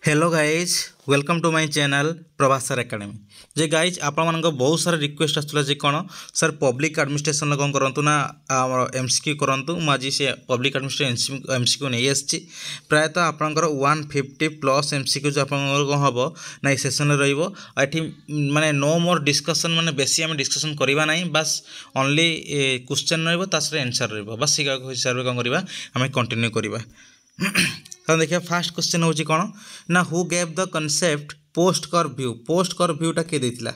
Hello guys welcome to my channel Prabhas sir academy जे guys आपण बहुत सारा रिक्वेस्ट आसला जे कौन सर पब्लिक एडमिनिस्ट्रेशन कौन करूँ ना एमसीक्यू करूँ मुझे से पब्लिक एडमिनिस्ट्रेशन एमसीक्यू नहीं आसी प्रायतः आपंकर 150 प्लस एमसीक्यू जो आप कौन हम ना सेसन रही माने नो मोर डिस्कसन माने बेसी आम डिस्कसन करवा ना बस ओनली क्वेश्चन रही आंसर रस हिसाब से कौन करवा आम कंटिन्यू करवा। तो देखिए फास्ट क्वेश्चन हूँ कौन ना who gave the concept post कर भ्यूटा किए देता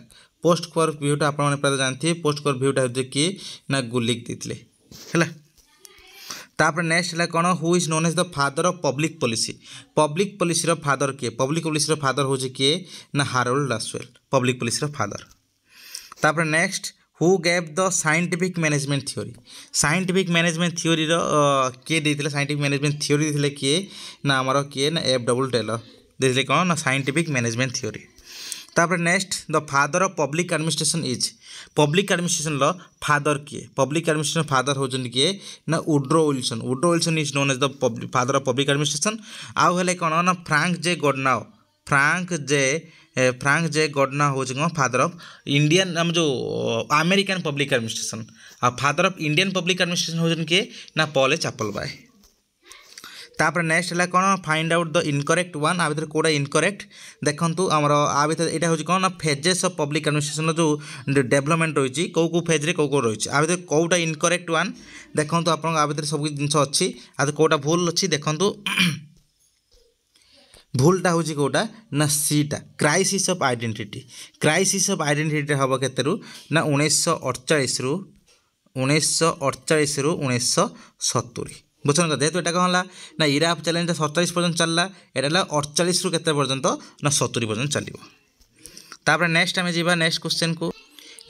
पोस्ट कर भ्यूटा आप प्राय जानते पोस्ट कर भ्यूटा हूँ किए ना गुलिक देते है। तापर नेक्स्ट है कौन who is known as the father of public policy father किए पब्लिक पॉलिसी फादर हूँ किए ना Harold Lasswell public policy father. तापर next who gave the scientific management theory theory किए देते साइंटिफिक मैनेजमेंट थ्योरी देते किए ना आमर किए ना एफ डबल टेलर देते कौन ना साइंटिफिक मैनेजमेंट थ्योरी। तापर next the father of public administration is public administration father किए पब्लिक एडमिनिस्ट्रेशन फादर होजन किए ना Woodrow Wilson is known as the father of public administration. आउ हेले कौन ना फ्रांक जे गॉडना हूँ कौन फादर ऑफ इंडियन आम जो अमेरिकन पब्लिक एडमिनिस्ट्रेशन आ father of Indian public administration होजन किए ना पॉल चैपलबाय। तापर नेक्स्ट है कौन find out the incorrect one आ भर कौटा इनकरेक्ट देखूँ आमर आ भर यहाँ हूँ कौन ना फेजेस ऑफ पब्लिक एडमिनिस्ट्रेशन जो डेवलपमेंट रही कौ फेज्रे कौ रही आ भर कौटा इनकरेक्ट वन देखूँ आप सब जिन अच्छी आ कौटा भूल अच्छी देखूँ भूलटा हूँ कौटा ना सीटा क्राइसिस ऑफ आइडेंटिटी हम के ना 1948 रु 1970 बुझन जेहेतु यहाँ कौन है ना इराक चैलेंज 47 पर्यटन चलला यहाँ 48 रु केते पर्यंत ना 70 पर्यंत चलो। तापर नेक्स्ट आम जा नेक्स्ट क्वेश्चन को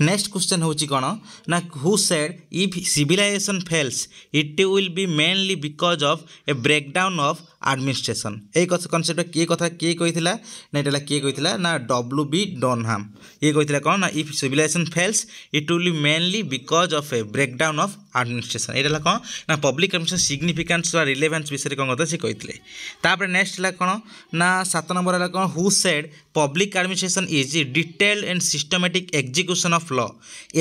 नेक्स्ट क्वेश्चन हूँ कौन ना who said if civilisation fails it will be mainly because of a breakdown of administration ये कनसेप्ट किए कथा किए कही ना ये किए कही ना W.B. डनहम ये कही कौन ना if civilisation fails it will be mainly because of a breakdown of administration ये कौन ना पब्लिक एडमिनिस्ट्रेशन सिग्निफिकेंस व रिलेवेंस विषय कौन कथा से कही। तापर नेक्स्ट है कौन ना 7 नंबर है कौन who said public administration is detailed and systematic execution of law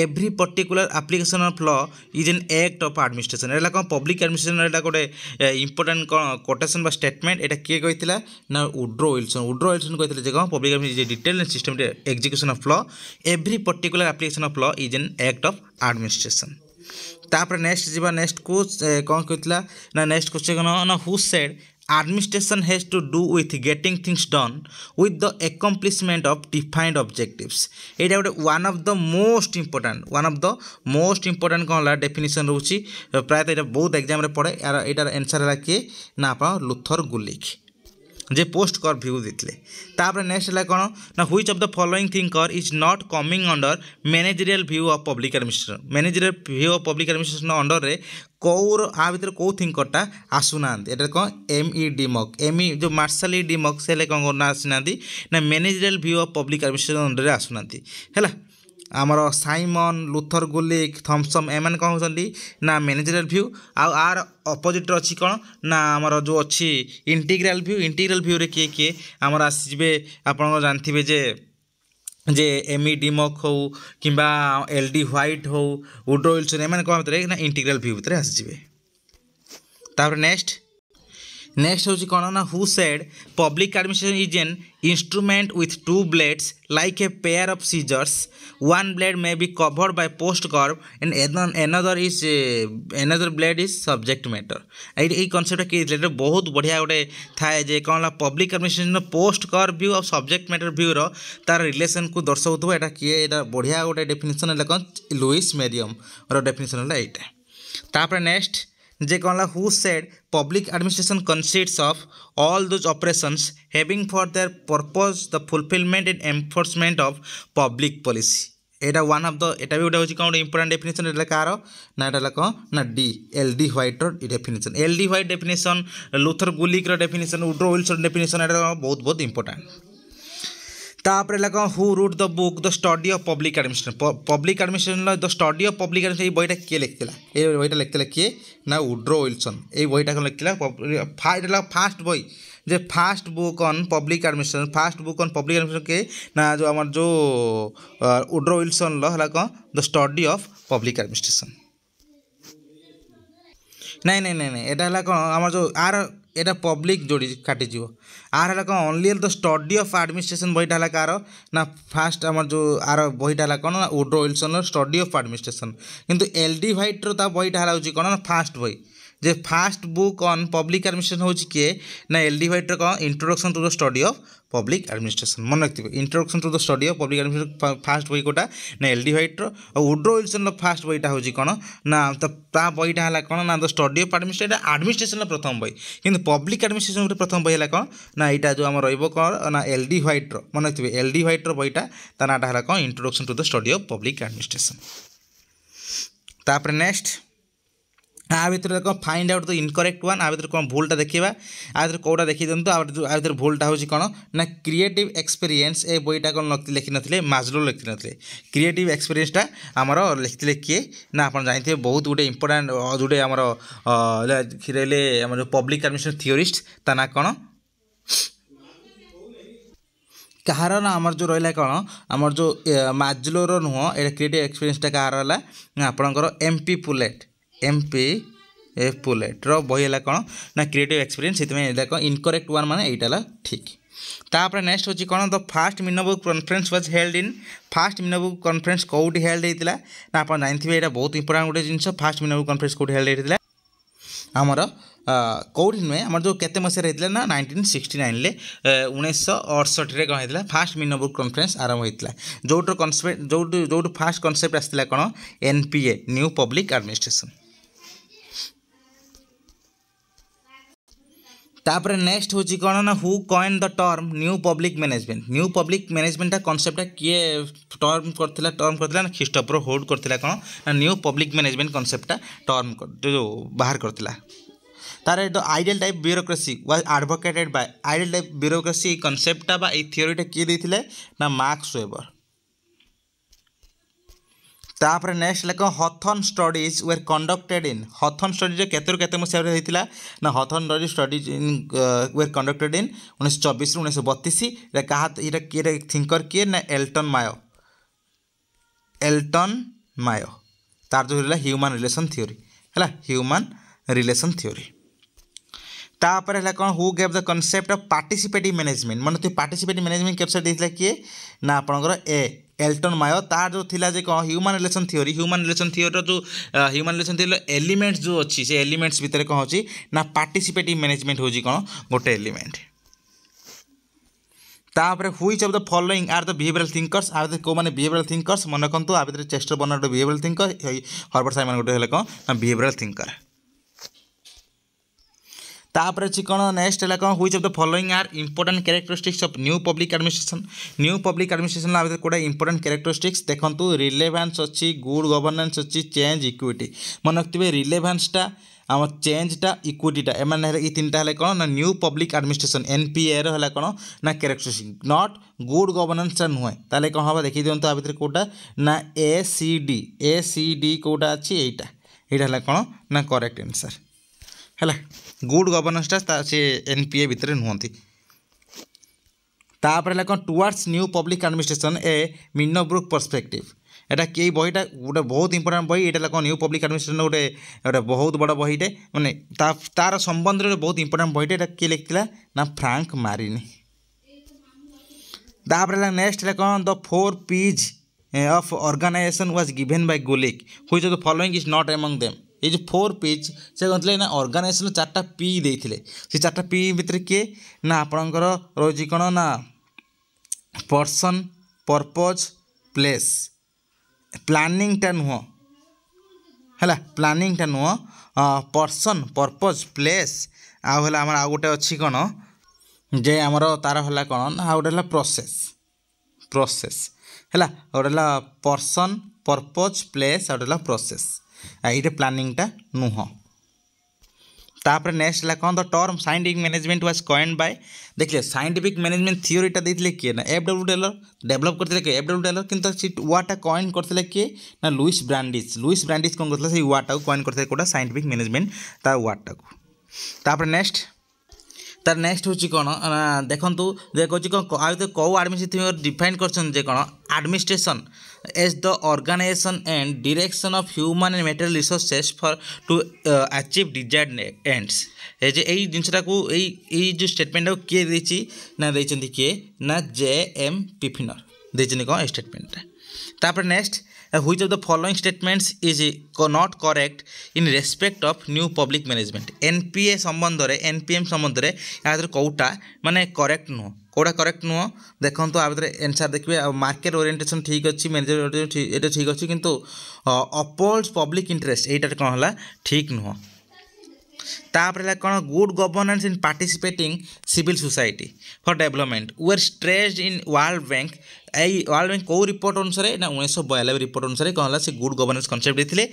every particular application of law is an act of administration ये कौन पब्लिक एडमिनिस्ट्रेशन गोटे इंपोर्टेंट कोटेशन स्टेटमेंट ये किए कही ना वुड्रो विल्सन कही कौन public administration detailed and systematic execution of law every particular application of law is an act of administration. तापर नेक्स्ट जीवा नेक्स्ट को कौन कहता ना नेक्स्ट क्वेश्चन ना who said administration has to do with getting things done with the accomplishment of defined objectives ये गोटे one of the most important कौन है डेफिनेशन रोची प्रायतः ये बहुत एग्जाम रे पड़े यार आंसर है किए ना आप लुथर गुलिक जे पोस्ट कर भ्यू देते। तापर नेक्स्ट है कौन ना which of the following thinker is not coming under managerial view of public administration view of public administration under रे कौर आ भर कौ थिंकरटा आसुना ये कौन M.E. डिमक जो मार्शल E. डिमक से कौन करना आसना ना managerial view of public administration under रे आसुना है आमर साइमन लुथर गुलिक थॉमसन एम कौन होती ना मैनेजरियल व्यू आर अपोजिट अच्छी कौन ना आमर जो अच्छी इंटीग्राल व्यू रे किए किए आमर आसवे आप जानते जे M.E. डिमक हो कि L.D. व्हाइट हो वुड्रो विल्सन एम कौन भितर ना इंटीग्राल व्यू भितर आसवे। तापर नेक्स्ट हूँ कौन ना who said public administration is an instrument with 2 blades like a pair of scissors one blade may be covered by post curve and another blade is subject matter ये concept किए बहुत बढ़िया गोटे थाए जे कौन public administration post curve view और subject matter view तार relation को दर्शाऊ यहाँ किए बढ़िया गोटे डेफिनेशन है कौन लुइस मेरियम डेफिनेशन है यहाँ। तापर नेक्स्ट जे कौन who said public administration consists of all those operations having for their purpose the fulfilment and enforcement of public policy Etah one of the एटा भी गोटे हूँ कौन इंपोर्टेंट डेफिनेशन एटा कार ना एटा कौन ना L.D. White definition L.D. White definition Luther Gulick definition Woodrow Wilson definition एटा बहुत बहुत इंपोर्टेंट। तापर कौन who wrote the book the study of public administration the study of public administration बहीटा किए लिखिला ये बहीटा लिखिला किए ना वुड्रो विल्सन ये बहीटा कौन लिखिला फास्ट बही जे first book on public administration first book on public administration के ना जो आम जो वुड्रो विल्सन है कौन the study of public administration नहीं नहीं नहीं नहीं एटा कौन आम जो आर एटा पब्लिक जोड़ी काटिज आर है कौन only the study of administration बहीटा है कार ना फास्ट आम जो आर बहीटा है कौन ना Woodrow Wilson study of administration किंतु एल.डी. व्हाइट रो ता बहीटा है कौन ना फास्ट बही जे first book on public administration हो किए ना एल.डी. व्हाइट कौन introduction to the study of public administration मन रखिए introduction to the study of public administration first बही कोटा ना एल.डी. व्हाइट और वुड्रो विल्सन फास्ट बहीटा हो कौन ना तो ता बहीटा है कौन ना द स्टडी ऑफ एडमिनिस्ट्रेशन प्रथम बही किंतु पब्लिक एडमिनिस्ट्रेशन प्रथम बही है कौन ना यहाँ जो आम रौन ना एल.डी. व्हाइट मन रखिए एल.डी. व्हाइट बहीटा ता नाटा है कौन introduction to the study of public administration तापर नेक्स्ट आ भर देख find out the incorrect one आ भर कौन भूलटा देखा आ भर कौटा देखी दिखाँ आ भर भूलटा हूँ कौन ना क्रिएटिव एक्सपीरियंस ए बईटा कौन लिखि ना माज्लो लिखि ना क्रिएटिव एक्सपीरियंसटा आमर लिखिले किए ना आप जानते हैं बहुत गोटे इंपोर्टाट जोटे आमर रही आम जो पब्लिक एडमिनिस्ट्रेशन थियोरिस्ट ता ना कौन कहार ना आमर जो रहा कौन आमर जो माज्लोर नुह ये क्रिएटिव एक्सपीरियंसटा कहार है आपणकर एम.पी. पुलेट एम.पी. पुलेट रो बही है कौन ना क्रिएटिव एक्सपीरियंस से कौन इनकरेक्ट वन माने यहाँ ठीक तापर नेक्स्ट होची कौन the first Minnowbrook conference was held in first Minnowbrook conference कौटी हेल्ड होता ना आप जानते हैं बहुत इंपोर्टेंट गोटे जिन फास्ट मिनोबुक कॉन्फ्रेंस कौटी हेल्ड होता आमर कौटी नुहे आम जो केते मसीह होता ना 1969 1968 कौन होता फास्ट मिनोबुक कॉन्फ्रेंस आरंभ होता जोटर कनसेप्ट जो फास्ट कनसेप्ट आसला कौन एनपीए न्यू पब्लिक एडमिनिस्ट्रेशन तापर नेक्स्ट होची कौन ना who coin the term new public management कनसेप्टा किए टर्म करथिला ना ख्रीस्टोफर होल्ड करथिला कौन ना न्यू पब्लिक मैनेजमेंट कनसेप्टा टर्म जो बाहर करथिला तार the ideal type bureaucracy was advocated by ideal type bureaucracy कनसेप्टा बा ए थियोरीटा किए देथिले ना मार्क्स वेबर तापर नेक्स्ट लेख हथन स्टडीज वेर कंडक्टेड इन हथन स्टडीज केते मसीह होता ना Hawthorne studies in were conducted in 1924 1932 क्या किए थिंकर किए ना एल्टन मायो तार जो है ह्यूमन रिलेशन थ्योरी है ह्यूमन रिलेशन थ्योरी तापर है कौन who gave the concept of participative management मन तो पार्टिसिपेटिव मैनेजमेंट कनसेप्ट देता किए ना आपंकर एल्टन मायो तार जो थिला जे कौन ह्यूमन रिलेशन थ्योरी जो ह्यूमन रिलेशन थ्योरी एलिमेंट्स जो अच्छी से एलिमेंट्स भितर कौन होची ना पार्टिसिपेटिव मैनेजमेंट होची कौन गोटे एलिमेंट तापर which of the following are the behavioural thinkers आ को माने बिहेवियरल थिंकर्स मन रखु आ भर Chester Barnard behavioural thinker Herbert Simon गोटे है कौन ना बिहेवियरल थिंकर तापर अच्छी कौन नेक्स्ट है कौन which of the following are important characteristics of new public administration आ कोड़ा इंपोर्टेंट कैरेक्टरिस्टिक्स देखो रिलेवेंस अच्छी गुड गवर्नेंस अच्छी चेंज इक्विटी मन रखिए रिलेवेंसटा आम चेंजटा इक्विटीटा एम ये तीन है कौन ना न्यू पब्लिक एडमिनिस्ट्रेशन एनपीए है कौन ना कैरेक्टरिस्टिक्स नॉट गुड गवर्नेंस नुहे ताले कौन हम देखिए दिखाँ आ भर कौटा ना एसीडी कौटा अच्छी यहाँ है कौन ना करेक्ट आंसर है गुड गवर्नेंसटा से एनपीए भितर नुहति तापर है कौन टुवर्ड्स न्यू पब्लिक एडमिनिस्ट्रेशन ए मिनोब्रुक पर्सपेक्टिव एटा कई बहीटा गोटे बहुत इंपोर्टेंट बही ये कौन न्यू पब्लिक एडमिनिस्ट्रेशन गोटे बहुत बड़ बहीटे माने तार संबंध में बहुत इंपोर्टेंट बहीटे किए लिखा ना फ्रांक मारिनी तापर नेक्स्ट है कौन the 4 P's of organisation was given by Gulick which of the following is not among them ये जो 4 P's से कहते ना ऑर्गेनाइजेशन 4टा P देते से 4टा P भितर किए ना आपणकर रही कौन ना पर्सन पर्पज प्लेस प्लानिंगटा नुह है प्लानिंगटा नुह पर्सन पर्पज प्लेस आउ गोटे अच्छी कौन जे आमर तार है कौन आ गोटे प्रोसेस है गोटे पर्सन पर्पज प्लेस आ गोटे प्रोसेस ये प्लानिंगटा नुह तापर नेक्स्ट है कौन the term scientific management was coined bye देखिए साइंटिफिक मैनेजमेंट थ्योरीटा देते किए ना F.W. टेलर डेभलप करते किए F.W. टेलर किंतु वार्डटा कॉइन करते किए ना लुइस ब्रांडिज कौन करते से वार्डटा कॉइन करते कौटा साइंटिफिक मैनेजमेंट तार वार्डटा तापर नेक्स्ट तार नेक्स्ट हूँ कौन देखूँ देखिए कौन आउ कौ आडमिनिस्ट्रेटिव डिफाइन कर administration as the organisation and direction of human and material resources for to achieve desired ends ए जे यही जिनटा को जो स्टेटमेंट किए देती ना देती किए ना JM पिफिनर देती कौन स्टेटमेंट तापर next which of the following statements is not correct in respect of new public management NPA संबंध रे NPM संबंध रे यार कोटा माने करेक्ट नुह कोटा करेक्ट नुह देखो तो आप आंसर देखिए मार्केट ओरिएंटेशन ठीक अच्छी मैनेजर ये ठीक अच्छी किंतु अपोज पब्लिक इंटरेस्ट यहीटा कौन है ठीक नुह तापर कौन good governance in participating civil society for development were stressed in World Bank World Bank कौ रिपोर्ट अनुसार ना 1992 रिपोर्ट अनुसार कौन है से गुड गवर्नेंस कॉन्सेप्ट देते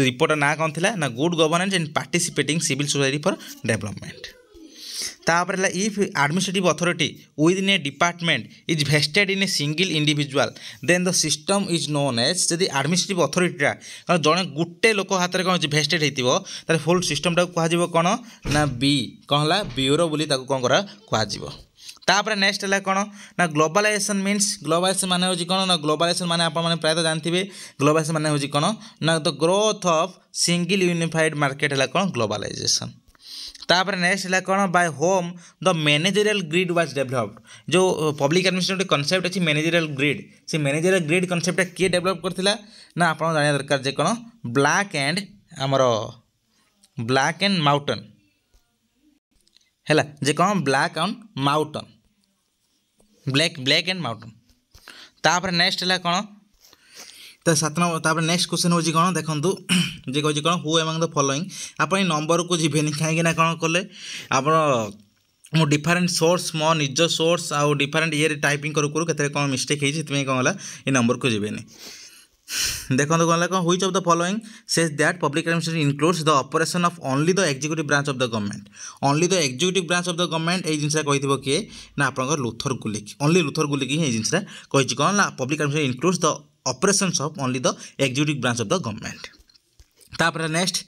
रिपोर्ट ना कौन थी ना good governance in participating civil society for development तापर if administrative authority within a department is vested in a single individual then the system is known as जदि एडमिनिस्ट्रेटिव अथॉरिटीटा कारण जड़े गोटे लोक हाथ में कौन वेस्टेड होता फुल सिस्टम टाक कह कौन ना बी कौन है ब्यूरो बोली कौन करा तापर नेक्स्ट है कौन ना ग्लोबलाइजेशन मीन्स ग्लोबलाइजेशन माने होची कौन ना ग्लोबलाइजेशन माने आप माने प्रायतः जानते ग्लोबलाइजेशन माने होची कौन ना the growth of single unified market है कौन ग्लोबलाइजेशन तापर नेक्स्ट है कौन by whom the managerial grid was developed जो पब्लिक एडमिनिस्ट्रेशन कॉन्सेप्ट अच्छी मैनेजरियल ग्रिड से मैनेजरियल ग्रिड कॉन्सेप्ट किए डेवलप करथिला ना आप जाना दरकार जे कौन ब्लैक एंड माउंटेन है जे कौन black and mountain black and mountain तापर नेक्स्ट है कौन तो 7 नंबर तापर नेक्स्ट क्वेश्चन होची कौन देखो जे कह कौन हु एमंग द फॉलोइंग आप नंबर को जीवेनि कहीं कौन कले आप मो डिफरेंट सोर्स मो निज सोर्स आउ डिफरेंट ये टाइपिंग करूँ करूँ केते कौन मिस्टेक होती कौन है ये नंबर को जीवेनि देखो कौन कौन which of the following says that public administration includes the operation of only the executive branch of the government only the executive branch of the government ये जिनसा कही किए ना आप Luther Gulick only Luther Gulick ही जिनसा कही कौन ना public administration includes the operations of only the executive branch of the government तापर next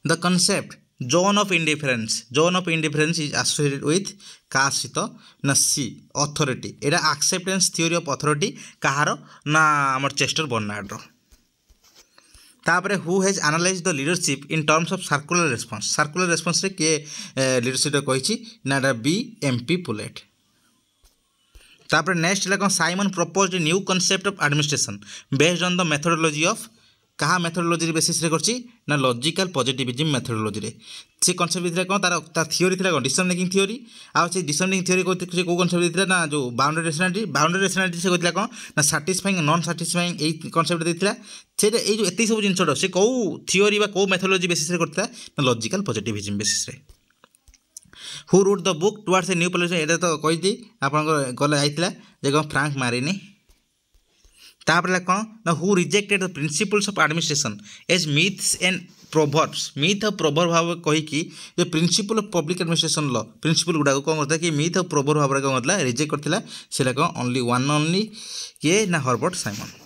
the concept zone of indifference is associated with का सहित ना सी authority Etah acceptance theory of authority कहार ना आम चेस्टर बर्नार्ड तापर who has analyse the leadership in terms of circular response रे के leadership कही ना MP पुलेट तापर नेक्स्ट है कौन Simon proposed new concept of administration based on the methodology of कहा मेथोडोलॉजी बेसिस रे करछि ना लॉजिकल पॉजिटिविज्म मेथोडोलॉजी रे से कॉन्सेप्ट दिला कौन तार थ्योरी थिला डिसीजन मेकिंग थ्योरी आ से डिसीजन मेकिंग थ्योरी को कॉन्सेप्ट दिला ना जो बाउंड्री रेशनलिटी से कहला कौन ना सैटिस्फाइंग नॉन सैटिस्फाइंग ए कॉन्सेप्ट देथिला से ए जो एते सब जिंसडो से को थ्योरी बा को मेथोडोलॉजी बेसिस रे करता ना लॉजिकल पॉजिटिविज्म बेसिस रे who wrote the book towards a new policy ये तो कही आप गले आईला जे कौन फ्रांक मारिनी तापर कौन ना who rejected the principles of administration as myths and proverbs myth और प्रोवर्ब भाव कहीकि जो प्रिंसिपल ऑफ पब्लिक एडमिनिस्ट्रेशन लॉ प्रिंसिपल गुड़ा कौन करता कि मिथ और प्रोवर्ब भाव कौन करता रिजेक्ट करता से कौन ओनली किए ना हर्बर्ट साइमन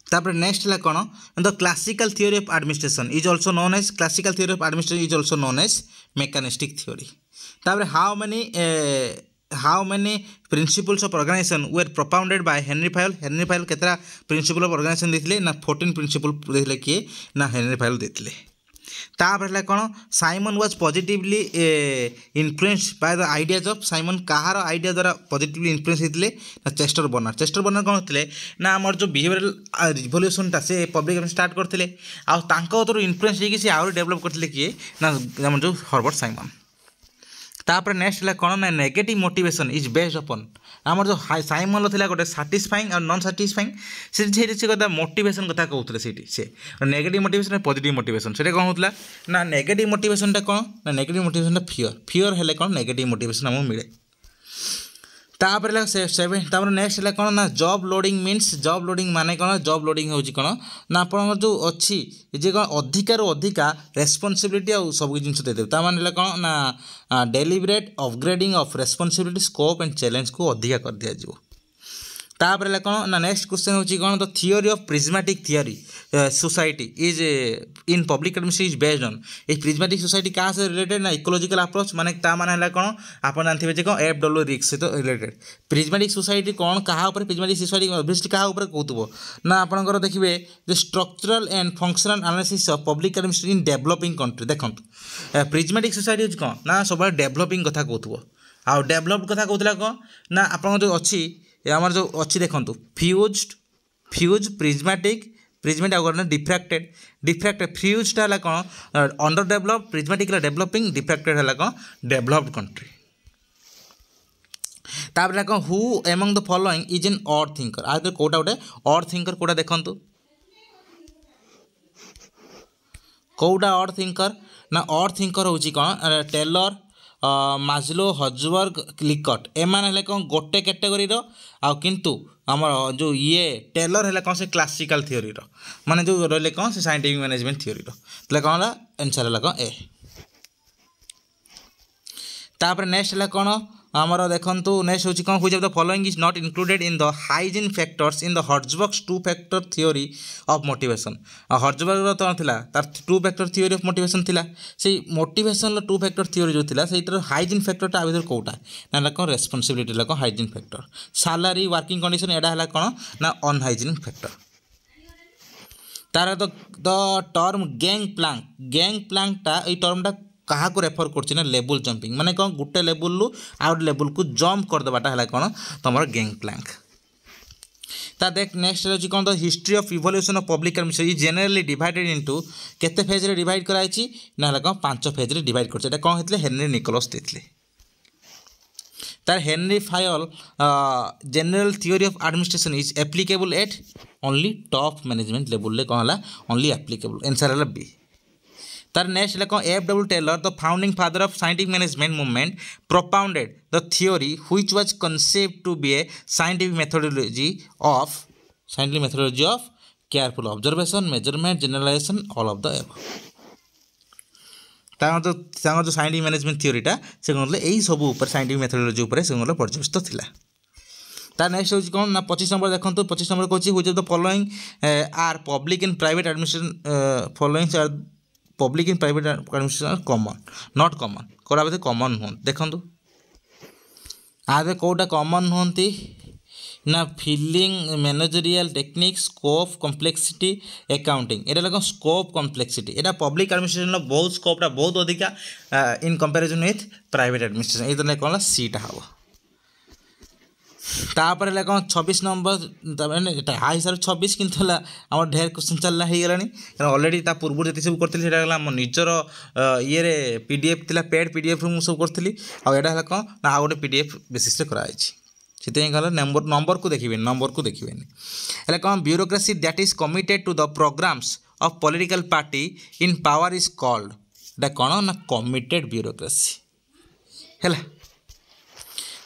तापर नेक्स्ट है कौन the classical theory of administration is also known as classical theory of administration is also known as mechanistic theory तापर how many principles of organisation were propounded by Henri Fayol केतरा principle of organisation देथिले ना 14 principal देथिले किए ना Henry file देथिले तापर कौन Simon was positively influenced by the ideas of Simon Kahar idea द्वारा positively influence होते ना चेस्टर बर्नार्ड कौन होते ना आमर जो बिहेवियरल रिवोल्यूशनटा से पब्लिक स्टार्ट करते आउर इन्फ्लुएंस होगी से आउरी डेवलप करते किए ना आम जो हर्बर्ट साइमन तापर नेक्स्ट है कौन ना नेगेटिव मोटिवेशन इज बेस्ड अपन आमर जो साइमन था गोटे साटिस्फाइंग और नॉन साटिस्फाइंग से कथा मोटिवेशन कथा कहते से नेगेटिव मोटिवेशन पॉजिटिव मोटिवेशन से कौन होता ना नेगेटिव मोटिवेशनटा कौन ना नेगेटिव मोटिवेशनटा फियर है कौन नेगेटिव मोटिवेशन आमको मिले तापर तापर नेक्स्ट है कौन ना job loading means job loading माने कौन जॉब लोडिंग हो कौन ना आप जो अच्छी जे कौन अधिकार अधिका रेस्पॉन्सिबिलिटी और सब जिन देदेव ताने कौन ना deliberate upgrading of responsibility scope and challenge को अधिका कर दिया तापर है कौन ना नेक्स्ट क्वेश्चन होची कौन the theory of prismatic theory society is in public administration is based on A prismatic society क्या से रिलेटेड ना इकोलॉजिकल अप्रोच माने ता माने है कौन आप जानते हैं कौन एफडब्ल्यू रिक्स से तो रिलेटेड प्रिज्मेटिक सोसाइटी कौन कहा ऊपर प्रिज्मेटिक सोसाइटी ऑब्वियसली कहा ऊपर कहतबो ना आपनकर देखिबे the structural and functional analysis of public administration in developing country देखंतु प्रिज्मेटिक सोसाइटी होची कौन ना सब डेवलपिंग कथा कहतबो आ डेवलप्ड कथा कहतला कौन ना आपन जो अच्छी आमर जो अच्छी देखो फ्यूज प्रिज्मेटिक आगे डिफ्रैक्टेड फ्यूजटा है कौन under develop prismatic developing diffracted है कौन डेवलप्ड कंट्री तापर कौन who among the following is an odd thinker आ कोटा गोटे ऑड थिंकर कोटा देखंतु कोटा ऑड थिंकर ना ऑड थिंकर होची कौन टेलर मास्लो हजबर्ग क्लिकट एमान है कौन गोटे कैटेगोरी आउ किंतु आमर जो ये टेलर है कौन से क्लासिकल थियोरी माने जो रही कौन से साइंटिफिक मैनेजमेंट थियोरी तो कौन है आंसर है कौन ए तापर नेक्स्ट है कौन आमर देखंतु नेक्स्ट होची कौन which of the following is not included in the hygiene factors in the Herzberg's two factor theory of motivation Herzberg तो थिला तार two factor theory of motivation थिला से मोटिवेशन टू फैक्टर थियोरी जो थिला सेटर हाइजीन फैक्टरटा आ भीतर कोटा ना कौन रेस्पॉन्सिबिलिटी कौन hygiene factor salary working condition एडा है कौन ना अनहाइजीनिक फैक्टर तार द टर्म गैंग प्लांकटा ये टर्मटा क्या रेफर कर लेवल जंपिंग माने कौन गोटे लेवल रु आउट लेवल को जंप करदेवाटा है कौन तुम गैंग प्लांक ता देख नेक्स्ट है कौन the history of evolution of public administration generally divided into केते फेज रे डिवाइड कराई ना कौन 5 फेज रे डिवाइड कर कौन होते हेनरी निकोलस देते तार Henry Fayol general theory of administration is applicable at only top management level कौन है ओनली एप्लीकेबल आंसर है बी तार नेक्स्ट है कौन F W Taylor the founding father of scientific management movement propounded the theory which was concept to be a scientific methodology of careful observation measurement generalisation all of the above जो scientific management थियोरीटा से कौन यही सब ऊपर scientific methodology ऊपर से पर्यवेसित थिला तार नेक्स्ट होची कौन ना 25 नंबर देखो 25 नंबर कहूँ which of the following are public and private administration following are public in private administration common not common करा बोधे कॉमन नुह देखो आगे कौटा कॉमन नुहति ना filling managerial technique scope complexity accounting एटा लगा स्कोप कम्प्लेक्सिटी एटा पब्लिक एडमिनिस्ट्रेशन बहुत स्कोपटा बहुत अधिका in comparison with private administration ये कौन सीटा हम तापर है कौन 26 नंबर हाई हिसाब 26 किंतु आम ढेर क्वेश्चन चलना हो गला ऑलरेडी ता पूर्व जी सब करी आम निजर ये पीडीएफ थिला पेड पीडीएफ रु सब करी आटा कौन ना आ गोटे पीडीएफ बेसिस कराई से गला नंबर को देखिए है कौन bureaucracy that is committed to the programmes of political party in power is called एटा कौन ना कमिटेड ब्यूरोक्रेसी है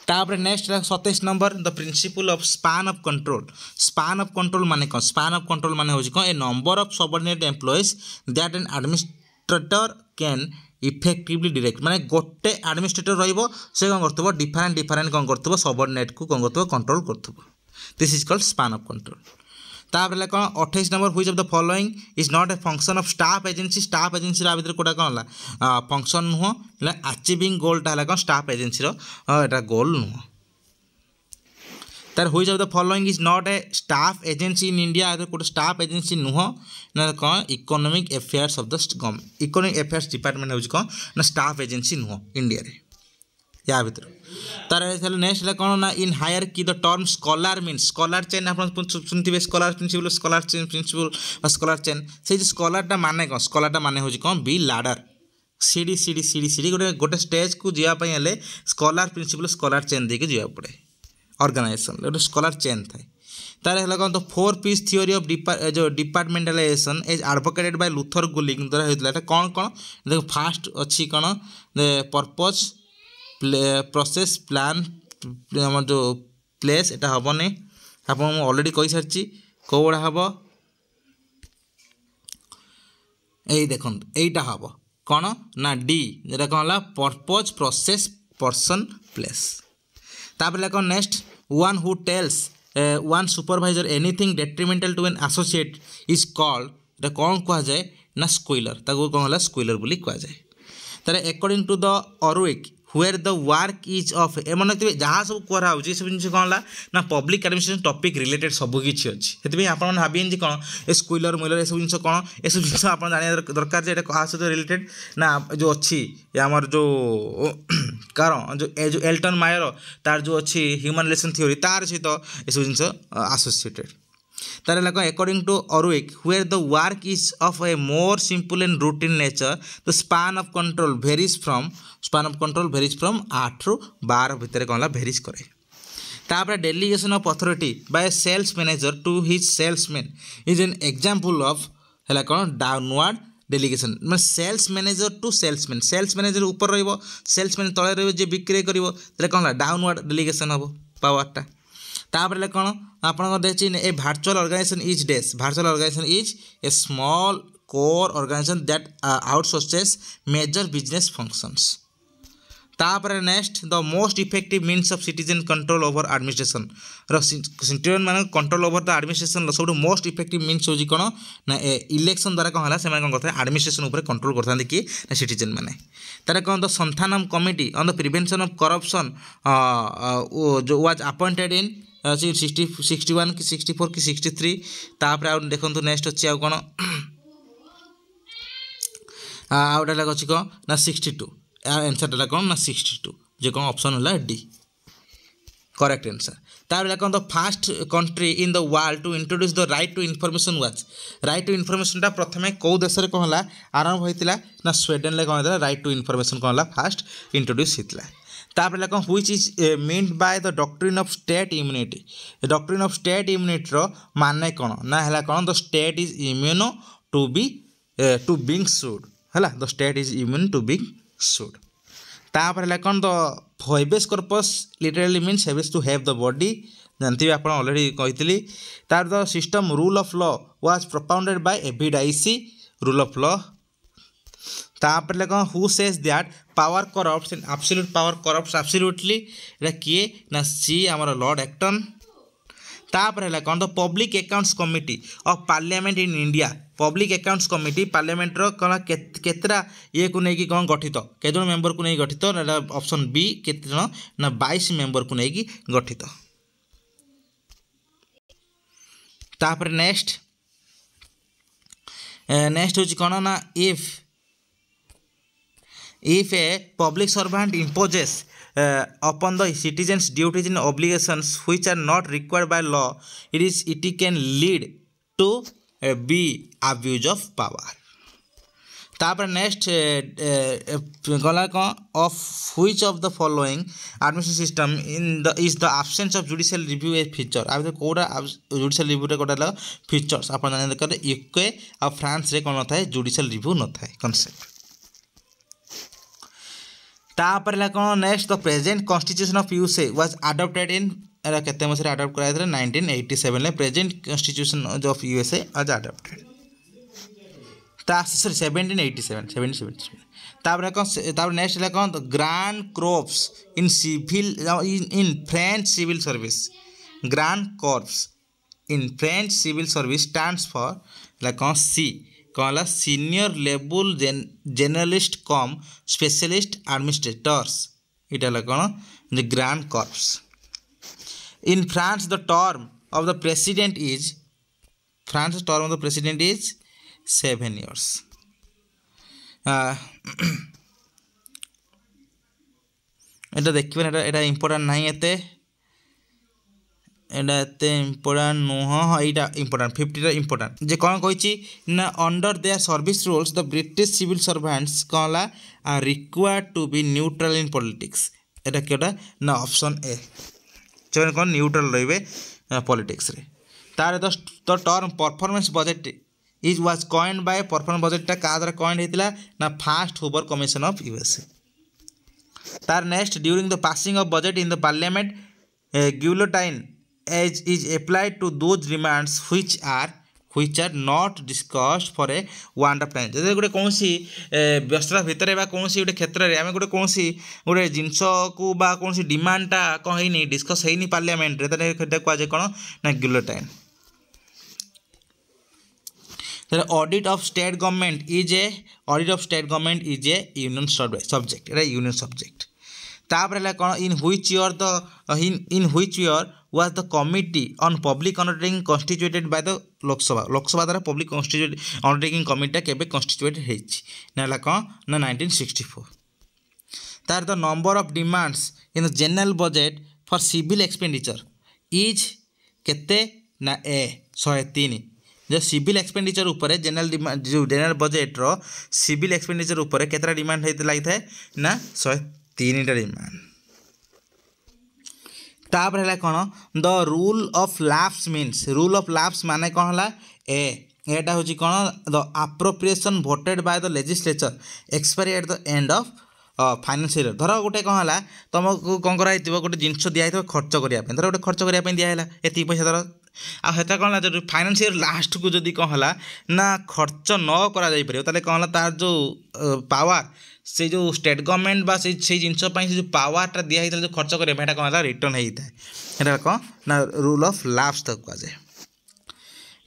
तापर next 27 number the principle of span of control माने कौन स्पान ऑफ कंट्रोल माने होची कौन a number of subordinate employees that an administrator can effectively direct माने गोटे एडमिनिस्ट्रेटर रहिबो से कौन करथबो डिफरेंट कौन करथबो सबऑर्डिनेट को कौन करथबो कंट्रोल करथबो this is called span of control तापर कौन 28 number which of the following is not a function of staff agency आ भीतर कोटा कौन है फंक्शन नुह अचीविंग गोलटा है कौन स्टाफ एजेंसी एटा गोल नुह तार which of the following is not A staff agency in India गोटे स्टाफ एजेंसी नुह ना कौन economic affairs of the government economic affairs department हो कौन ना स्टाफ एजेंसी नुह इंडिया रे या भीतर तार नेक्स्ट है कौन ना इन हायर की the term scholar mean scholar chain आप सुनते स्कॉलर प्रिंसिपल स्कॉलर चेन से स्कॉलरटा माने कौन स्कॉलरटा माने हो कौन बी लाडर सीढ़ी सीढ़ी सीढ़ी सीढ़ी गोटे गोटे स्टेज को जावाई स्कॉलर प्रिंसिपल स्कॉलर चेन देके जावा पड़े ऑर्गेनाइजेशन गोटे स्कॉलर चेन थाए तार है कौन तो 4 पीस थियोरी ऑफ जो डिपार्टमेंटालाइजेशन इज एडवोकेटेड बाय लूथर गुलिंग द्वारा होता कौन कौन देखो फास्ट अच्छी कौन पर्पज प्रोसेस प्लान जो प्लेस एटा हेनी आप ऑलरेडी कही सारी कौड़ा हम यही देखो यहीटा हम कौन ना डी जेटा कौन है पर्पज प्रोसेस पर्सन प्लेस तापर कौन next one who tells one supervisor anything detrimental to an associate is called कौन कह जाए ना स्क्विलर ताको कौन है स्क्विलर बोली कह जाए तार according to the Urwick where the work is of एमन जहाँ सब कराऊँ सब जिन कौन है ना पब्लिक एडमिनिस्ट्रेशन टॉपिक रिलेटेड सबकि अच्छी से आप भाविए कौन ए स्क्विलर मुइलर ये सब जिन कौन ये सब जिन आप जाना दरकार जे क्या सहित रिलेटेड ना जो अच्छी आमर जो कारण जो एल्टन मायर तार जो अच्छी ह्यूमन रिलेशन थ्योरी तार सहित ये सब जिन एसोसिएटेड तार according to Urwick where the work is of a more simple and routine nature the span of control varies from 8 ରୁ 12 भितर कौन भेरीज करे तापर delegation of authority by sales manager to his salesman is an example of है कौन downward delegation मैं sales manager to salesman sales manager ऊपर रहिबो सेल्समैन तले रहिबो जे बिक्री करिवो तले कौन डाउनवर्ड डेलीगेशन हबो पावरटा तापर कौन आपन देखि a virtual organization is a small core organization that outsources major business functions तापर next the most effective means of citizen control over administration citizen मान कंट्रोल ओवर द एडमिनिस्ट्रेशन सब मोस्ट इफेक्टिव मीन्स हो कौन ना election द्वारा कौन है से कौन करते एडमिनिस्ट्रेशन उपर कंट्रोल करते किए ना सिटीजन मैंने तार कौन the Santhanam committee on the prevention of corruption जो वाज अपॉइंटेड इन 61 कि 64 कि 63 तापर आउ देखो नेक्स्ट अच्छी आउ कौन आउटा अच्छी कौन ना 62 आंसर कौन ना 62 जो कौन ऑप्शन है डी करेक्ट आंसर तापर कौन the first country in the world to introduce the right to information was right to information प्रथम कौ देश में कौन है आरंभ होता ना स्वीडेन कौन होता राइट टू इनफॉरमेशन कौन है फास्ट इंट्रोड्यूस होता तापर कौन which is meant by the doctrine of state immunity doctrine of state immunity रो माने कौन ना है कौन the state is immune to be to being sued है the state is immune to being sued तापर कौन the habeas corpus literally means habeas to have the body जानते आप ऑलरेडी कही तार the system rule of law was propounded by A V Dicey rule of law तापर कौन who says that power corrupts and absolute power corrupts absolutely एटा किए ना सी आमर Lord Acton तापर है कौन the public accounts committee of parliament in India public accounts committee parliament कौन केतरा ये को नहीं कौन गठित केत मेंबर को नहीं गठित ऑप्शन बी केत ना 22 मेंबर को नहीं गठित तापर नेक्स्ट हो कौन ना if a public servant imposes upon the citizens duties and obligations which are not required by law it can lead to be abuse of power तापर नेक्स्ट गला कौन of which of the following administration system in the is the absence of judicial review a feature आ कौटा judicial review कौटा features आप जान दरकार UK आ France रे कौन था जुडिशियल रिव्यू न था कॉन्सेप्ट तापर कौन next the present constitution of USA was adopted in केते मसरे अडॉप्ट कराइथले 1987 ले present constitution of USA was adopted sorry 1787 तापर नेक्स्ट कौन the grand corps in civil in French civil service grand corps in French civil service stands for कौन सी कौन senior level generalist cum specialist administrators इटा कौन the grand corps in France the term of the president is 7 years এটা देखिए এটা important नहीं एते इम्पोर्टाट नुह हाँ यहाँ इम्पोर्टाट 50 इम्पोर्टाट जे कौन कही ना under their service rules the British civil servants कौन are required to be neutral in politics एटा क्या ना ऑप्शन ए जो कौन न्यूट्रल रे पॉलिटिक्स रे तार the term performance budget is was coined by performance बजेटा क्या द्वारा कॉइन्ड होता ना first Hoover commission of USA तार next during the passing of budget in the parliament guillotine as is applied to those demands which are which are not discussed for a one of time जैसे गोटे कौन सी व्यस्तता भितर कौन सी गोटे क्षेत्र में आम गोटे कौन सी गोटे जिनस को कौन सी डिमांडटा कौन है डिस्कस है पार्लियामेंट कहुए कौन ना guillotine audit of state government is a union subject एटा यूनियन सब्जेक्ट तापर कौन in which year was the committee on public undertaking constituted by the Lok Sabha द्वारा public undertaking committee केबे constituted हेछि नाला कौन ना 1964 तार the number of demands in the general budget for civil expenditure is केते ना 103 जो सिविल एक्सपेंडिचर ऊपर जनरल बजेट रो सिविल एक्सपेंडिचर ऊपर केतरा डिमांड हेते लागि थाए ना 103 टा डिमांड तापर है कौन the rule of lapse means rule of lapse माने कौन है एटा हूँ कौन the appropriation voted by the legislature expiry at the end of financial year धर गोटे कौन है तुमको कौन कर गोटे जिनस दिखाई खर्च करने धर गोटे खर्च करने दिहला ये पैसा धर आटा कौन है फाइनेंशियल लास्ट को जदि कौन है ना खर्च न कर कौन तार जो पावर से जो स्टेट गवर्नमेंट बा से जिनस जो पावरटा दिखाई जो खर्च करने कौन है रिटर्न होता है कौन ना रूल ऑफ लैप्स तक कहुए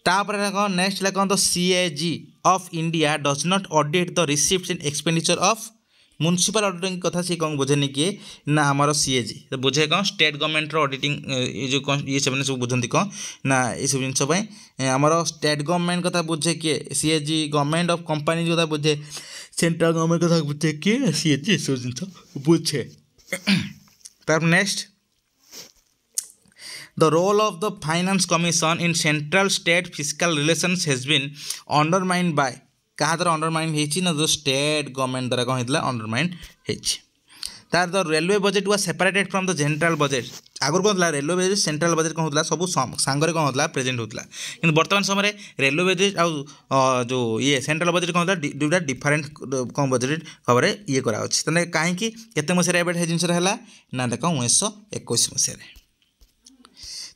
तापर कौन नेक्स्ट कौन तो CAG of India does not audit the receipts and expenditure of municipal auditing कथा सी कौन बुझेनि किए ना आमर CAG तो बुझे कौन स्टेट गवर्नमेंट ऑडिटिंग ये जो कौन ये सब बुझे कौन ना ये सब जिन आमर स्टेट गवर्नमेंट कथा बुझे किए CAG गवर्नमेंट ऑफ कंपनी कथा बुझे सेंट्रल गवर्नमेंट कथा बुझे किए CAG ये सब जिन बुझे तार next The role of the Finance Commission in central state fiscal relations has been undermined by क्या द्वारा अंडरमाइन होती ना जो स्टेट गवर्नमेंट द्वारा कौन होता अंडरमाइन होती तार the railway budget was separated from the central budget आगुर कौन था रेलवे बजेट सेंट्रल बजेट कौन होता सब सांगरे कौन होता प्रेजेंट होता कि बर्तमान समय रेलवे बजेट आ जो ये सेंट्रल बजेट कौन होता दुटा डिफरेंट कौन बजेट खबर ये कराने कहीं केते मसीह जिनस ना देख 1921 मसीह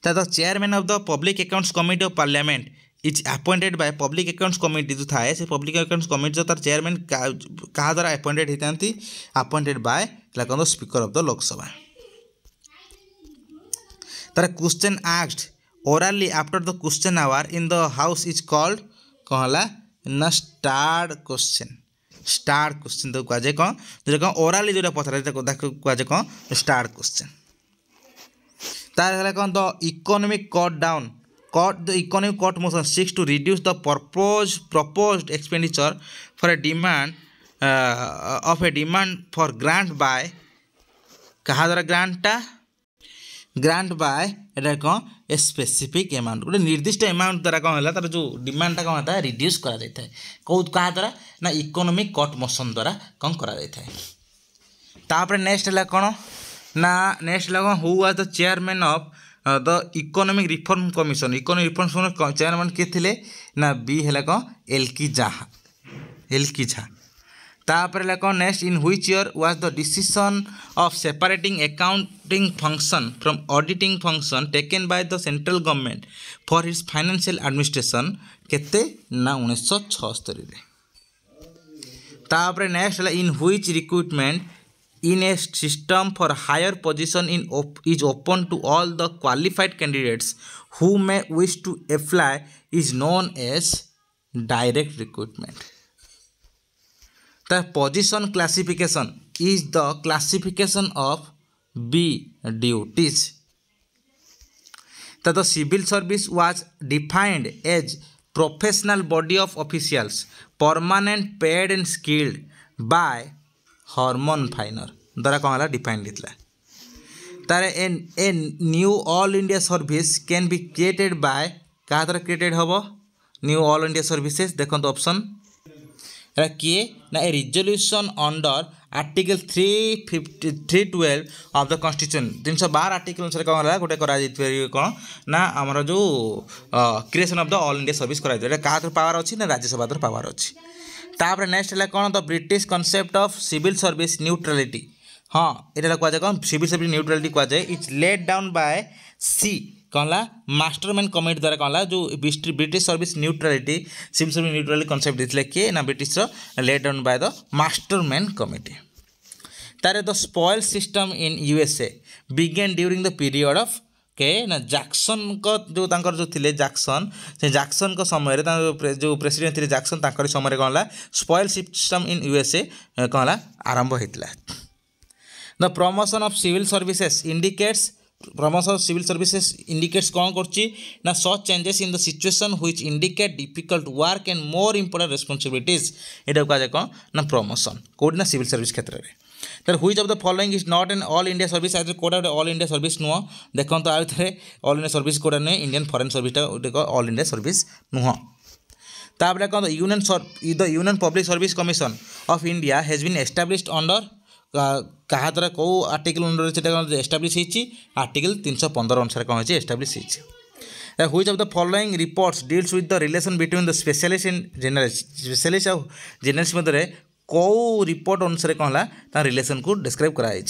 the chairman of the public accounts committee of parliament is appointed by public accounts committee जो थाए से पब्लिक अकाउंट्स कमिटी जो तार चेयरमैन क्या द्वारा अपॉइंटेड होती अपॉइंटेड बाय कौन स्पीकर ऑफ द लोकसभा तार question asked orally after the question hour in the house is called कौन है ना स्टार्ड क्वेश्चन तो कहुए कौन जो कौन ओरली जो पचरा कहुए कौन स्टार्ड क्वेश्चन तार कौन the economic cut down the economic court motion seeks to reduce the proposed expenditure for a demand of a demand for grant by कहा द्वारा ग्रांट बाय एटा कौन ए स्पेसिफिक अमाउंट गोटे निर्दिष्ट अमाउंट द्वारा कौन है तार जो डिमांडटा कौन होता है रिड्यूस करा जाता है कौ क्या द्वारा ना इकोनॉमिक कट मोशन द्वारा कौन करा जाता है तापर नेक्स्ट है कौन ना नेक्स्ट है कौन who was the chairman of the economic reform commission chairman किए थे ना बी है कौन एलकी झा तापर कौन next in which year was the decision of separating accounting function from auditing function taken by the central government for its financial administration केते ना 1976 तापर नेक्स्ट है in which recruitment in a system for higher position is open to all the qualified candidates who may wish to apply is known as direct recruitment. The position classification is the classification of B duties. The civil service was defined as professional body of officials permanent paid and skilled by Herman Finer द्वारा कौन है defined होता तार a new all India service can be created by क्या द्वारा created हम new all India services देखो option किए ना a resolution under article 312 of the constitution 312 article अनुसार कौन है गोटे कौन ना आमर जो creation of the all India service कर पावर अच्छी ना राज्यसभा द्वारा पावर अच्छी तापर नेक्स्ट है कौन the British concept of civil service neutrality हाँ यहाँ कहुए कौन सिविल सर्विस न्यूट्रलिटी कहुए इट्स लेड डाउन बाय सी कौन ला मास्टरमैन कमिटी द्वारा कौन ला जो British service neutrality civil service neutrality concept देथिले किए ना British laid down by the Masterman committee तारे the spoil system in USA began during the period of के ना जैक्सन को जो तांकर जो थिले जैक्सन से जैक्सन को समय रे जो प्रेसिडेंट थे जैक्सन तांकर समय कौन ला स्पॉइल सिस्टम इन यूएसए कौन ला आरंभ होइतला the promotion of civil services indicates promotion of civil services indicates कौन करछि ना such changes in the situation which indicate difficult work and more important responsibilities एटा का जे कौन ना promotion कोड ना civil service क्षेत्र रे तर which of the following is not an all india service as code all india service नुह देखन तो आ थरे all india service कोड ने इंडियन फॉरेन सर्विस टा देखो all india service नुह ताबले कौन the union public service commission of india has been established under कहा द्वारा कौ आर्टिकल अंडर एस्टाब्लीश होती आर्टिकल 315 अनुसार कौन होती एस्टाब्लीश होती which of the following reports deals with the relation between the specialist and generalist specialist और generalist मध्य कौ रिपोर्ट अनुसार कौन है रिलेशन को डिस्क्राइब कराई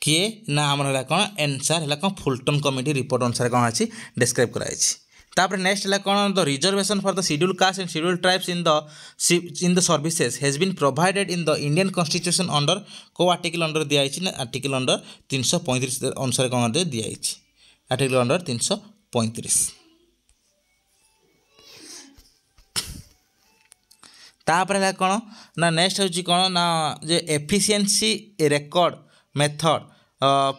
किए ना आमर है कौन आंसर है कौन फुलटन कमिटी रिपोर्ट अनुसार कौन अच्छी डिस्क्राइब कराई तापर नेक्स्ट है कौन the reservation for the schedule caste and schedule tribes in the services has been provided in the Indian constitution under को आर्टिकल अंडर दिखाई ना आर्टिकल अंडर 335 अनुसार कौन दिखाई आर्टिकल अंडर 335 तापर है कौन ना नेक्स्ट हूँ कौन ना जे efficiency record method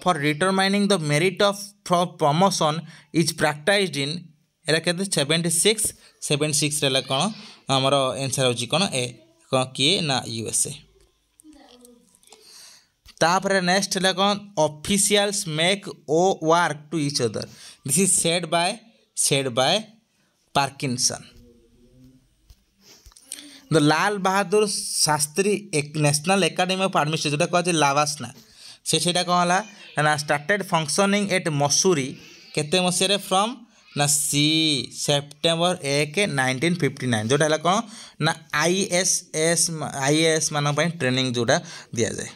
for determining the merit of promotion is practised in एरा के 76 रे कौन आमर आंसर होची कौन ए कौन किए ना यूएसए तापर नेक्स्ट है कौन ऑफिशियल्स मेक ओ work to each other this is said by Parkinson the Lal Bahadur Shastri national academy of administration जोटा कह लावासना से कौन है ना स्टार्टेड फंक्शनिंग एट मसूरी केते मसीह फ्रॉम ना सी सेप्टेम्बर 1 1959 जोटा है कौन ना आईएएस मान ट्रेनिंग जोटा दि जाए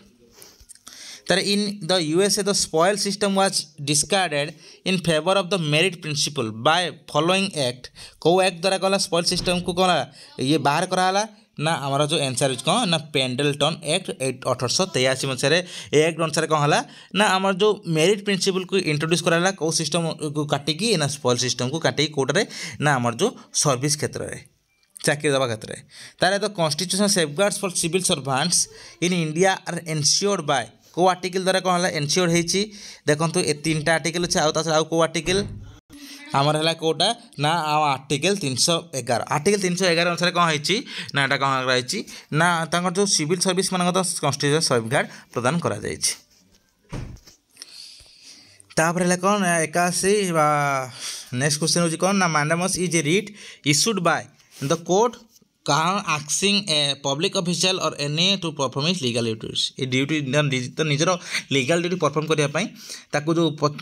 तर in the USA the spoil system was discarded in favour of the merit principal by following act कौ एक्ट द्वारा कहला स्पॉइल सिस्टम को कौन ये बाहर कराला ना हमारा जो आंसर कौन ना पेंडलटन एक्ट 1883 मसीह एक्ट अनुसार कौन है ना आम जो मेरिट प्रिंसिपल को इंट्रोड्यूस कराला कौ सिस्टम को काटिकी ना स्पॉइल सिस्टम को काटिकी कोटे ना आम जो सर्विस क्षेत्र में चाकरी देवा क्षेत्र में तार the constitutional safeguards for civil servants in India are ensured by को आर्टिकल द्वारा कौन है एनश्योर्ड होती देखो ये 3टा आर्टिकल अच्छे आउ को आर्टिकल आमर है कोटा ना आर्टिकल 311 आर्टिकल 311 अनुसार कौन है ना एटा कौन रही ना जो सिविल सर्विस मान कॉन्स्टिट्यूशनल सेफगार्ड प्रदान करा तापर है कौन 81 नेक्स्ट क्वेश्चन हो कौन ना mandamus is writ issued by the court कहाँ आस्किंग ए पब्लिक ऑफिशियल और any two perform is legal duties ये ड्यूटी तो निजर लीगल ड्यूटी परफॉर्म करने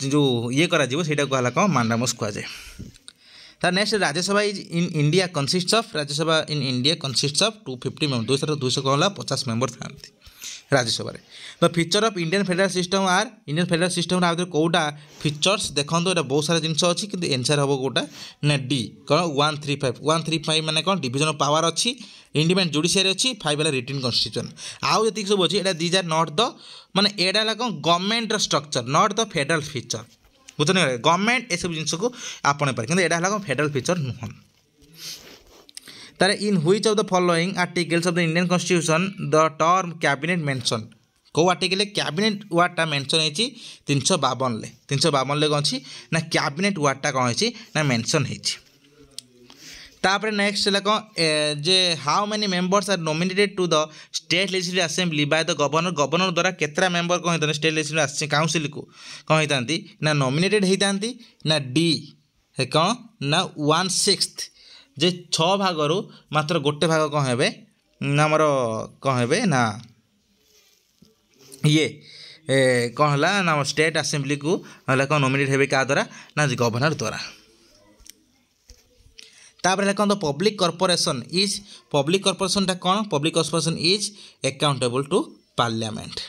जो ये करा कहला कौन मैंडेमस कहुए तार next Rajya Sabha is in India consist of Rajya Sabha in India consist of 250 member 200 कहला 50 मेंबर था Rajya Sabha the feature of Indian federal system are Indian federal system आदि कौटा फीचर्स देखो तो बहुत सारा जिन अच्छी कि आंसर हम कौटा ना डी कौन 135 माने कौन डिविजन ऑफ पावर अच्छी इंडिपेंडेंट जुडिशियरी अच्छी 5 वाला रिटन कॉन्स्टिट्यूशन आउ जी सब अच्छी दीज आर नॉट द माने एडा कौन government structure not the federal feature बुझे गवर्नमेंट ये सब जिन को आपणे पारे कि एडा कौन फेडरल फीचर नुह तार in which of the following articles of the Indian constitution the term cabinet mention कौ आर्टिकल कैबिनेट वार्डटा मेंशन होती 352 कौन अच्छी ना कैबिनेट वार्डटा कौन है ना मेंशन होपर नेक्स्ट है कौन जे how many members are nominated to the state legislative assembly by the governor द्वारा केतरा मेंबर कौन होता स्टेट लेजिस्लेटिव काउंसिल को कौन होता ना नॉमिनेटेड होता ना डी है कौन ना 1/6 जे 6 भागरू मात्र गोटे भाग कौन है ना आमर कौन है ना ये कौन है ना स्टेट असेंबली को कौन नॉमिनेट हे क्या द्वारा ना गवर्नर द्वारा तापर कौन द पब्लिक कॉर्पोरेशन कौन public corporation is accountable to parliament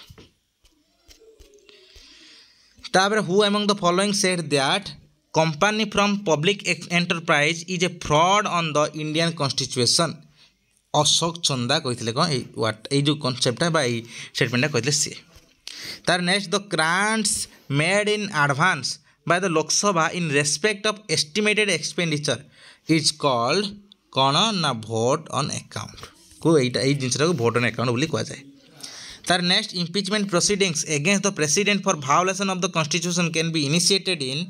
तापर who among the following said that company from public enterprise is a fraud on the Indian constitution Ashok Chanda कहते कौन ये जो कनसेप्टा स्टेटमेंटा कहते सी तार next the grants made in advance by the Lok Sabha in respect of estimated expenditure is called कौन ना vote on account को यही जिनसा को भोट ऑन अकाउंट बोली कह जाए तार next impeachment proceedings against the president for violation of the constitution can be initiated in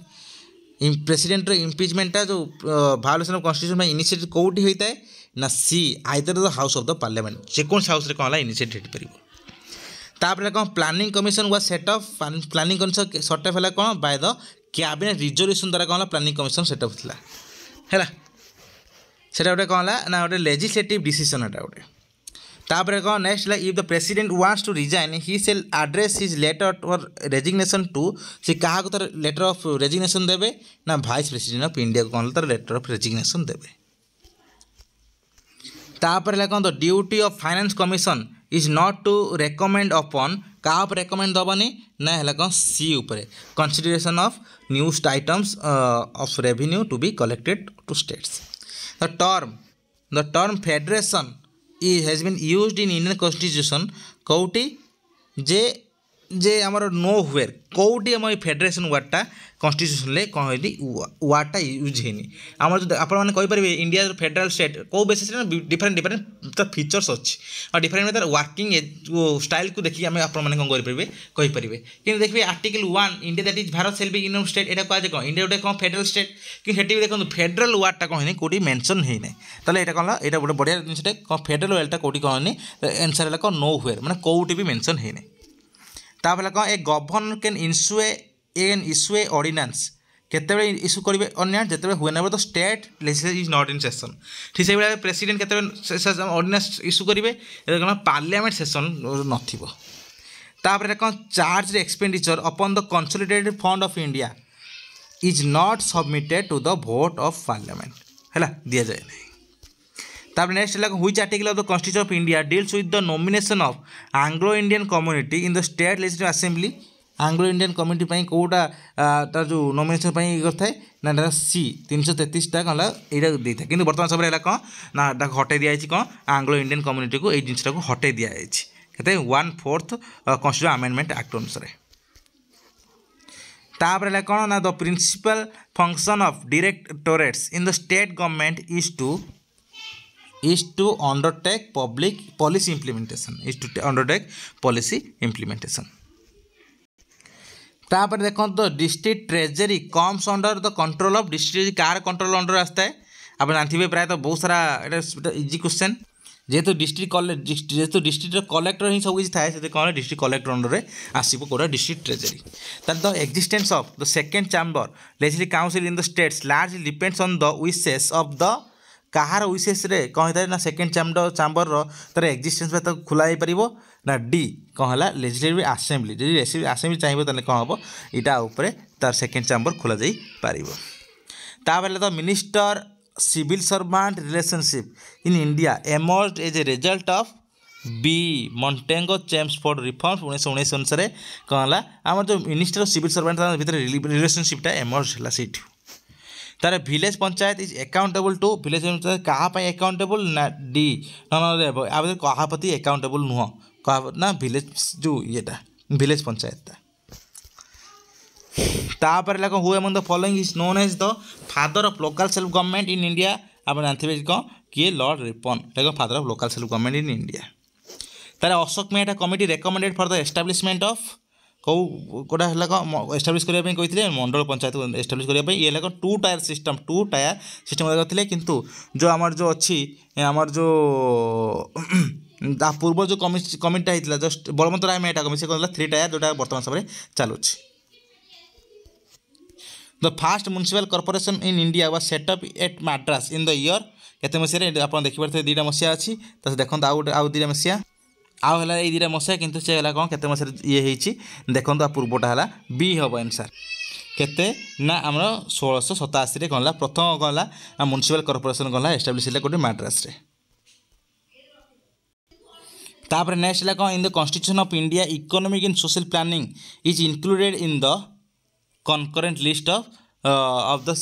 president इम्पीचमेंटा जो वायोलेशन ऑफ कॉन्स्टिट्यूशन इनिशिएट कौटी होता है ना C either the house of the parliament जेकोसी हाउस कौन है इनिशिएट हो पार तापर कौन planning commission was set up planning commission set up है कौन बाय द कैबिनेट रिजोल्यूशन द्वारा कौन प्लानिंग कमिशन सेटअप है सेटा गोटे कौन ना गोटे लेजिस्लेटिव डिसीजन एटा गोटे तापर कौन next if the president wants to resign he shall address his letter for resignation to से क्या तार लेटर ऑफ रेजिग्नेशन देवे ना वाइस प्रेसिडेंट ऑफ इंडिया को कौन तार लेटर ऑफ रेजिग्नेशन देवे तापर कौन the duty of finance commission is not to recommend upon क्या रेकमेंड दबनी ना है कौन सी उपरे consideration of news items of revenue to be collected to states the term federation has been used in Indian constitution कौटी जे आमर नो हुएर कौटी आम फेडरेशन वार्डटा कन्स्टिट्यूशन ले कौन है वार्डटा यूज है आम जो आपने कहीपर इंडिया फेडरल स्टेट कौ बेसिस डिफरेंट डिफरेंट तार फीचर्स अच्छी और डिफरेंट तार वर्किंग स्टाइल को देखिए आम आपने कहीपर कि देखिए article 1 India that is Bharat shall be union state यहाँ कह कौन इंडिया गोटे कौन फेडरल स्टेट कि देखो फेडरल वार्डटा कौन है कौटी मेंशन है ना ताले यहाँ कौन यहाँ गोटे बढ़िया जिनसे कौन फेडरल वार्डटा कौटी कौन आंसर है कौन नो हुएर मैंने कौटी भी मेंशन है ना तापर कौन a governor can issue a ordinance केते इश्यू करेंगे ऑर्डिनेंस जिते whenever the state legislature is not in session ठीक से भाई प्रेसिडेंट केते ऑर्डिनेंस इश्यू करेंगे कौन पार्लियामेंट सेशन नथिबो कौन charge expenditure upon the consolidated fund of India is not submitted to the vote of parliament है दि जाए नहीं तापर नेक्स्ट है which article of the constitution of India deals with the nomination of Anglo Indian community in the state legislative assembly Anglo Indian community कौटा तार जो nomination करता है ना सी 333टा कौन यहाँ दे था कि बर्तमान समय है कौन ना हटे दिखाई कौन एंग्लो इंडियन कम्युनिटी को ये जिनटा को हटे दिखाई 1/4 कन्स्टिट्यूशन अमेंडमेंट एक्ट अनुसार तापर है कौन ना the principal function of directorates in the state government is to undertake public policy implementation तापर देखो तो district treasury comes under the control of district कार कंट्रोल अंडर आता है आप जानते प्रायतः बहुत सारा इजी क्वेश्चन जेहेतु डिस्ट्रिक्ट कलेक्टर ही सब किसी थाए से कौन डिस्ट्रिक्ट कलेक्टर अंडर में आसो कौटा डिस्ट्रिक्ट ट्रेजरी तार the existence of the second chamber legislative council in the states largely depends on the wishes of the कहार विशेष कौन होता है ना सेकेंड चैम्बर तार एक्जिस्टेंस तो खोला पार ना डी कौन है लेजिस्लेटिव असेंबली जो लेजिस्लेटिव असेंबली चाहिए कौन हम यहाँ तार सेकेंड चैम्बर खोल पार the minister civil servant relationship in India emerged as a result of B Montagu Chelmsford reforms 1919 अनुसार कौन है आम जो मिनिस्टर सिविल सर्वेंट भर रिलेशनशिपटा एमर्ज है से तार village panchayat is accountable to village panchayat क्या अकाउंटेबल ना डी ना क्या प्रति अकाउंटेबल नुह क्या ना विलेज जो येटा विलेज पंचायत तापर लगा who among the following is known as the father of local self government in India आप जानते कौन किए लॉर्ड रिपन देखो father of local self government in India तार Ashok Mehta committee recommended for the establishment of कौटा है एस्टाब्लीश करने कहते मंडल पंचायत एस्टाब्लीश करने ये 2 टायर सिस्टम करते किंतु जो आमर जो अच्छी आमर जो पूर्व जो कमिटा होता जस्ट बलवंत राय मेहता कमिटी से कहला 3 टायर जोटा बर्तमान समय चलुँ the first municipal corporation in India was set up at Madras in the year केते मसीह आप देखिए 2टा मसीहा अच्छी तो देखो आउ 2टा मसीहा आउ है ये 2टा मसीहा किंतु से कौन केते मसीह ये देखो आ पूर्वटा है बी हम आंसर केते ना आम 1687 कौन प्रथम कौन म्युनिसिपल कॉर्पोरेशन कौन एस्टाब्लिश कौटे मद्रास रे तापर नेक्स्ट है कौन in the constitution of India economic and social planning is included in the concurrent list of the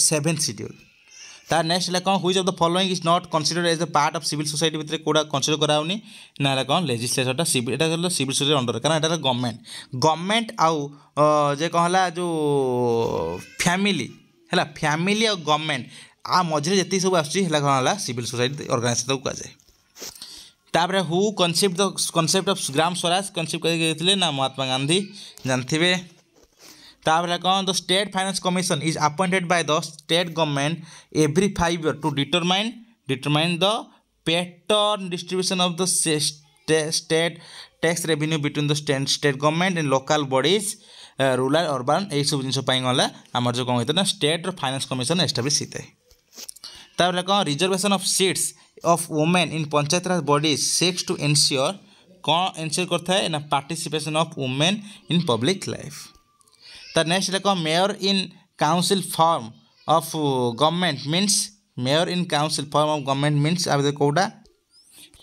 7th schedule. तार नेक्स्ट है कौन which of the following is not considered as the part of civil society भितर कोड़ा consider कराउनी ना है कौन लेजिस्लेचरटा civil एटा कहला civil society under कारण एटा गवर्नमेंट आउ जे कहला जो फैमिली है फैमिली और गवर्नमेंट आ मझे जी सब आसला सिविल सोसाइटी ऑर्गेनाइजेशन को कहुए तापर हु concept the concept of gram swaraj concept करते ना महात्मा गांधी जानते तापर कौन the state finance commission is appointed by the state government every 5 years to determine the pattern distribution of the state tax revenue between the state government and local bodies rural urban यही सब जिन गला आम जो कौन होता है ना state finance commission establish होता है तापर कौन reservation of seats of women in Panchayat Raj bodies seeks to ensure कौन एनश्योर करता है ना participation of women in public life तार नेक्स्ट है कौन mayor in council form of government means mayor in council form of government means आप कौटा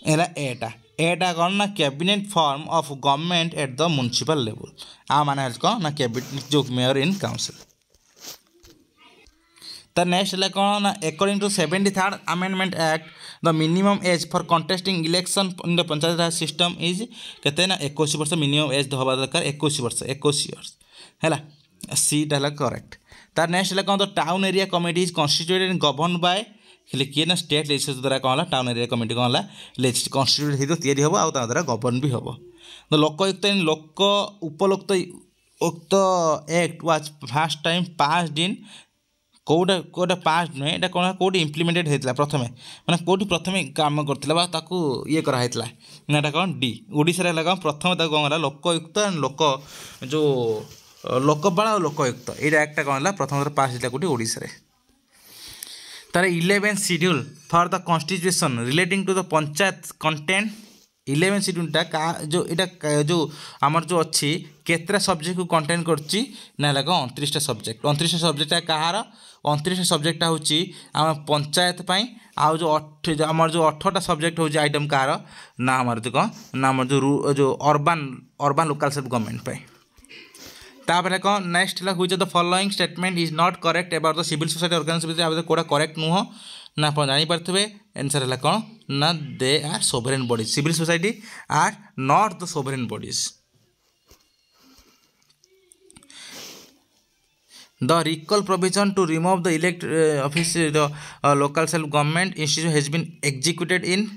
एटा एटा कौन ना cabinet form of government at the municipal level आ माने कौन ना कैबिनेट जो मेयर इन काउंसिल तार नेक्स्ट है कौन ना according to 73rd amendment act the minimum age for contesting election in the panchayat raj system is केते ना 21 वर्ष मिनिमम एज हवा दरकार 21 वर्ष 21 years है सीटा है करेक्ट तार नेक्स्ट है कौन the town area committee is constituted and govern by किए ना स्टेट लेजिस्लेचर द्वारा कौन है टाउन एरिया कमिटी कौन है कन्स्टिट्यूट हो तैयारी हम आ द्वारा गवर्न भी हम द लोकायुक्त एंड लोक उपलोक्त उक्त act was first time passed in कौटा कौटा पास नुहे यहाँ कौन कौटी इम्प्लीमेंटेड होता प्रथम मैंने कौटी प्रथम काम करता ये कराइला ना कौन डी ओडिशा कौन प्रथम कौन है लोकायुक्त लोक जो लोकपाल और लोकायुक्त यहाँ एक्टा कौन है प्रथम पास होता कौटी ओडिशा तार 11th schedule for the constitution relating to the panchayat content 11th शेड्यूलटा का जो यहाँ जो आमर जो अच्छी केतरा सब्जेक्ट को कंटेन करची ना है कौन 29टा सब्जेक्ट 29टा सब्जेक्ट कहार 29टा सब्जेक्टा हूँ आम पंचायत आउ जो आमर जो 18टा सब्जेक्ट हूँ आइटम कहार ना आमर जो कौन ना आमर जो अर्बान लोकल सेल्फ गवर्नमेंट तापर कौन नेक्स्ट है which of the following statement is not correct about the civil society organization कोड़ा करेक्ट नुह ना आप जानीपे आंसर है कौन ना they are sovereign bodies civil society are not the sovereign bodies the recall provision to remove the elect office the local self government institute has been executed in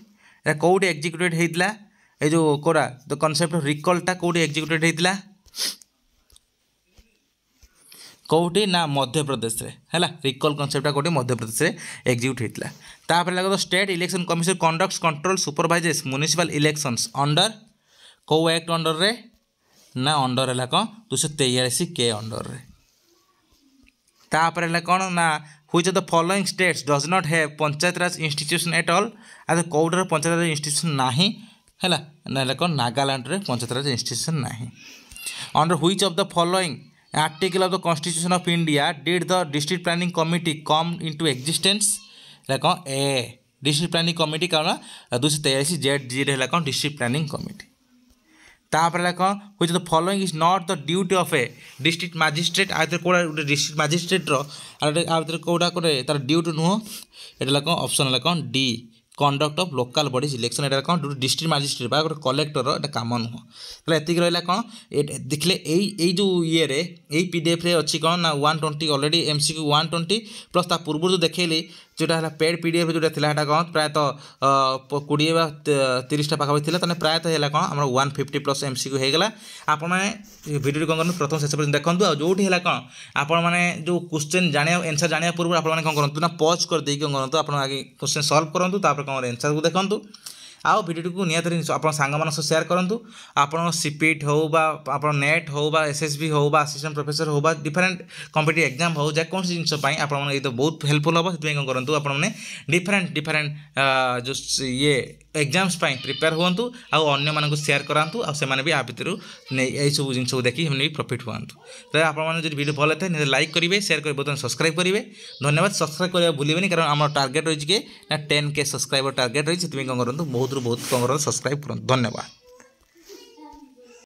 कौटी executed होता है जो कोड़ा द कॉन्सेप्ट ऑफ रिकॉलटा कौटी executed होता कौटी ना मध्य प्रदेश है रिकॉल कॉन्सेप्टा कौटी मध्य प्रदेश एग्जीक्यूट होता तापर लगे state election commission conducts control supervises municipal elections under कौ एक्ट अंडर रे ना अंडर है कौन 243 के अंडर रे तापर है कौन ना which of the following states does not have panchayat Raj institution at all आज कौटर पंचायत राज इंस्टीट्यूशन नाही है ना कौन नागालैंड रे पंचायत राज इंस्टीट्यूशन नाही under which of the following article of the constitution of India did the district planning committee come into existence कौन ए district planning committee कौन 243 ZG है कौन डिस्ट्रिक्ट प्लानिंग कमिटी तापर कौन which the following is not the duty of a district magistrate आ कौड़ा district मजिस्ट्रेटर कौटा कोटे तार ड्यूटी नुह ये कौन ऑप्शन है कौन D conduct of local bodies election यहाँ कौन डिस्ट्रिक्ट मजिस्ट्रेट गोटे कलेक्टर ये कम नुह तो ये रहा कौन देखिले यही जो ये PDF रे अच्छी कौन ना 120 ऑलरेडी MCQ 120 प्लस ता पूर्व जो देखली जोटा है पेड PDF जोटा था कौन प्रायतः 20-30टा पाखापाखि थी प्रायतः है कौन आम 150 प्लस MCQ होगला आपण भिडियो कौन करूँ प्रथम शेष पर्यटन देखूँ आ जो है कौन आपण मैंने जो क्वेश्चन जाना आंसर जाना पूर्व आप कौन करूँ ना पॉज कर दे कौन करूँ आप आगे क्वेश्चन सॉल्व करूँ कौन आंसर को देखूँ आउ भिडियो को निहत आप सांग सेयार करूँ आप सीपीट हो आप नेट हो SSB हो असिस्टेंट प्रोफेसर हो डिफरेंट कॉम्पिटिटिव एग्जाम हो जेको जिनपाई आप तो बहुत हेल्पफुल हम से कौन करूँ आपने डिफरेंट जो ये एग्जाम्स प्रिपेयर हूँ आने मानक सेयार करातु आने भी आ भितर यही सब जिन देखिए भी प्रॉफिट हूँ तो आपड़ी वीडियो भल था लाइक करेंगे शेयर करेंगे बर्तमान सब्सक्राइब करेंगे धन्यवाद सब्सक्राइब करने भूलें कारण आम टार्गेट रही है 10K सब्सक्राइबर टार्गेट रही है कौन करूँ बहुत कौन करूँ सब्सक्राइब करूँ धन्यवाद।